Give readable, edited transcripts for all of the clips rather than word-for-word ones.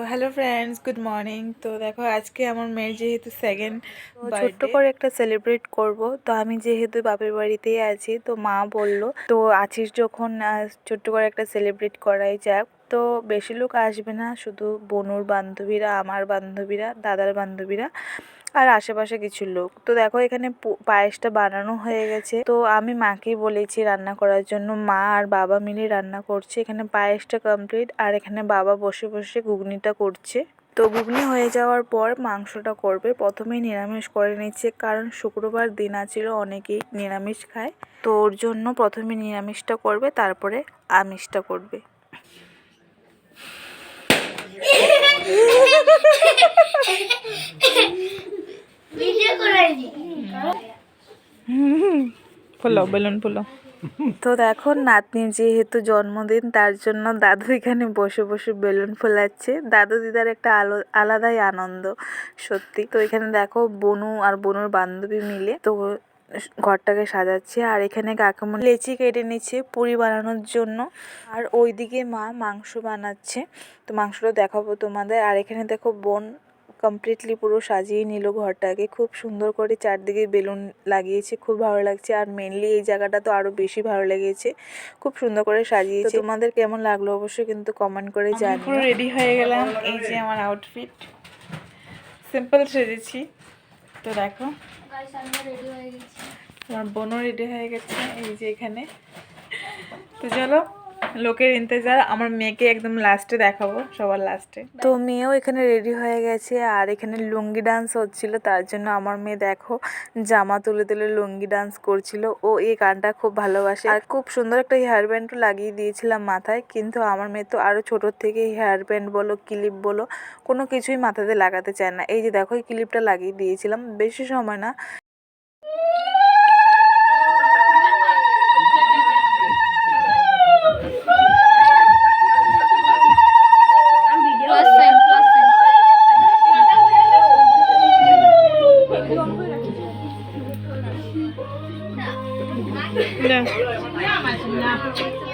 Hello friends, good morning. তো দেখো আজকে আমার মেয়ের যেহেতু সেকেন্ড ছোট্ট করে একটা সেলিব্রেট করব, তো আমি যেহেতু বাপের বাড়িতেই আছি, তো মা বলল তো আছিস যখন ছোট্ট করে একটা সেলিব্রেট করাই যাক। তো বেশি লোক আসবে না, শুধু বনুর বান্ধবীরা, আমার বান্ধবীরা, দাদার বান্ধবীরা আর আশেপাশে কিছু লোক। তো দেখো এখানে পায়েসটা বানানো হয়ে গেছে, তো আমি মাকেই বলেছি রান্না করার জন্য। মা আর বাবা মিলে রান্না করছে। এখানে পায়েসটা কমপ্লিট আর এখানে বাবা বসে বসে ঘুগনিটা করছে। তো ঘুগনি হয়ে যাওয়ার পর মাংসটা করবে। প্রথমেই নিরামিষ করে নিচ্ছে, কারণ শুক্রবার দিন আছিল, অনেকেই নিরামিষ খায়। তো ওর জন্য প্রথমে নিরামিষটা করবে, তারপরে আমিষটা করবে। ফুলো বেলুন ফুলো। তো দেখো নাতনির যেহেতু জন্মদিন, তার জন্য দাদু এখানে বসে বসে বেলুন ফোলাচ্ছে। দাদু দিদার একটা আলাদাই আনন্দ সত্যি। তো এখানে দেখো বনু আর বনুর বান্ধবী মিলে তো ঘরটাকে সাজাচ্ছে। আর এখানে কাকুমনি লেচি কেটে নিচ্ছে পুরি বানানোর জন্য, আর ওইদিকে মা মাংস বানাচ্ছে। তো মাংসটা দেখাবো তোমাদের। আর এখানে দেখো বোন কমপ্লিটলি পুরো সাজিয়ে নিল ঘরটাকে, খুব সুন্দর করে চারদিকে বেলুন লাগিয়েছে, খুব ভালো লাগছে। আর মেনলি এই জায়গাটা তো আরও বেশি ভালো লেগেছে, খুব সুন্দর করে সাজিয়েছে। তোমাদের কেমন লাগলো অবশ্যই কিন্তু কমেন্ট করে জানিও। পুরো রেডি হয়ে গেলাম, এই যে আমার আউটফিট, সিম্পল সেজেছি। তো দেখো আমার বোনও রেডি হয়ে গেছে, এই যে এখানে। তো চলো, লোকের ইন্তজার, আমার মেয়েকে একদম লাস্টে দেখাবো, সবার লাস্টে। তো মেয়েও এখানে রেডি হয়ে গেছে, আর এখানে লুঙ্গি ডান্স হচ্ছিল, তার জন্য আমার মেয়ে দেখো জামা তুলে তুলে লুঙ্গি ডান্স করছিল। ও এই গানটা খুব ভালোবাসে, আর খুব সুন্দর একটা হেয়ার ব্যান্ডও লাগিয়ে দিয়েছিলাম মাথায়। কিন্তু আমার মেয়ে তো আরও ছোটোর থেকে হেয়ার ব্যান্ড বলো, ক্লিপ বলো, কোনো কিছুই মাথাতে লাগাতে চায় না। এই যে দেখো এই ক্লিপটা লাগিয়ে দিয়েছিলাম, বেশি সময় না।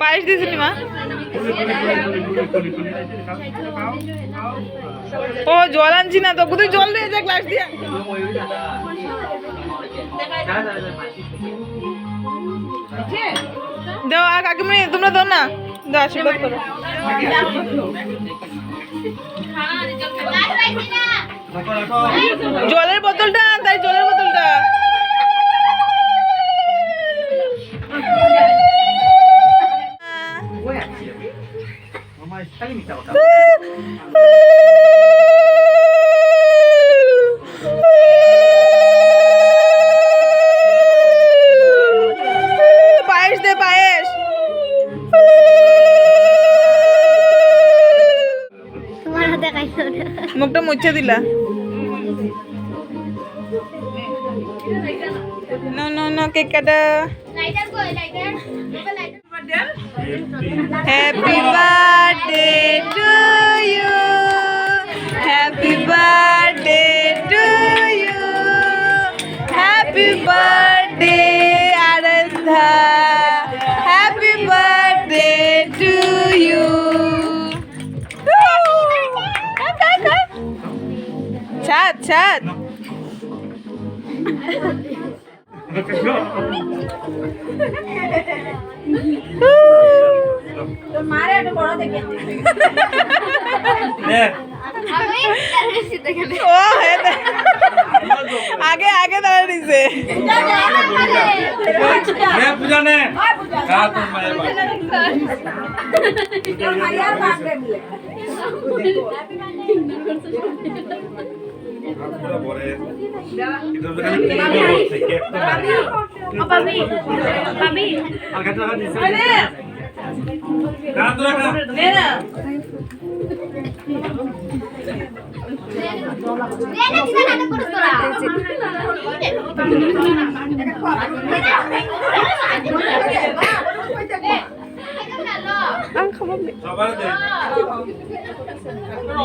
পায়েস দিয়েছিলি মা? ও জল আনছি না তো, কোথায় জল দিয়ে যা গ্লাস দিয়ে। দাও আর কাকিমনি, তোমরা দাও না, দাও আশীর্বাদ করো। জলের বোতলটা, তাই জলের বোতলটা। পায়েস দে, পায়েস। মুখটা মুছে দিলা। নো নো নো, কেক কাটা। Happy birthday to you, happy birthday to you, happy birthday Aradhya, happy birthday to you. ছাদ ছাদ। আগে আগে দাঁড়া দিছে।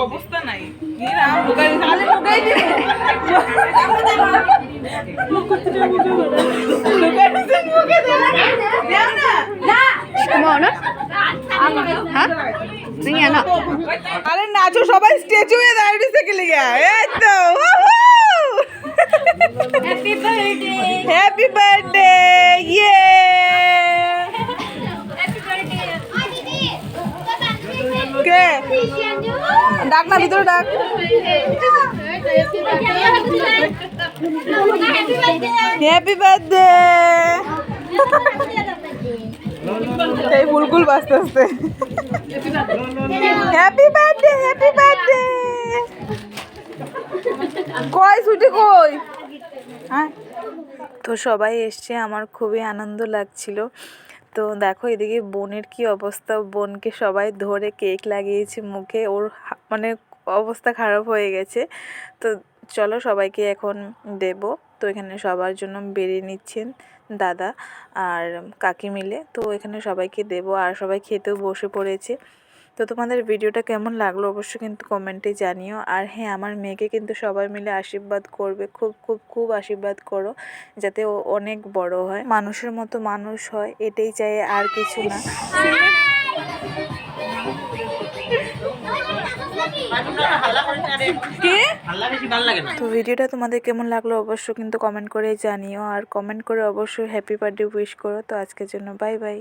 অবস্থা নাই, আরে নাচো সবাই স্টেজ হয়ে দাঁড়িয়ে থেকে লিগা এই তো হ্যাপি বার্থডে ইয়ে কে ডাক না ভিতরে ডাক হ্যাপি বার্থডে এই ফুলগুল বাজতে আসতে হ্যাপি বার্থডে কই ছুটি কই হ্যাঁ তো সবাই এসছে, আমার খুবই আনন্দ লাগছিল। তো দেখো এদিকে বোনের কি অবস্থা, বোনকে সবাই ধরে কেক লাগিয়েছে মুখে, ওর মানে অবস্থা খারাপ হয়ে গেছে। তো চলো সবাইকে এখন দেব। তো এখানে সবার জন্য বেরিয়ে নিচ্ছেন দাদা আর কাকি মিলে। তো এখানে সবাইকে দেব আর সবাই খেতেও বসে পড়েছে। তো তোমাদের ভিডিওটা কেমন লাগলো অবশ্যই কিন্তু কমেন্টে জানিও। আর হ্যাঁ, আমার মেয়েকে কিন্তু সবাই মিলে আশীর্বাদ করবে, খুব খুব খুব আশীর্বাদ করো যাতে ও অনেক বড় হয়, মানুষের মতো মানুষ হয়, এটাই চাই আর কিছু না। তো ভিডিওটা তোমাদের কেমন লাগলো অবশ্যই কিন্তু কমেন্ট করে জানিও, আর কমেন্ট করে অবশ্যই হ্যাপি বার্থডে উইশ করো। তো আজকের জন্য বাই বাই।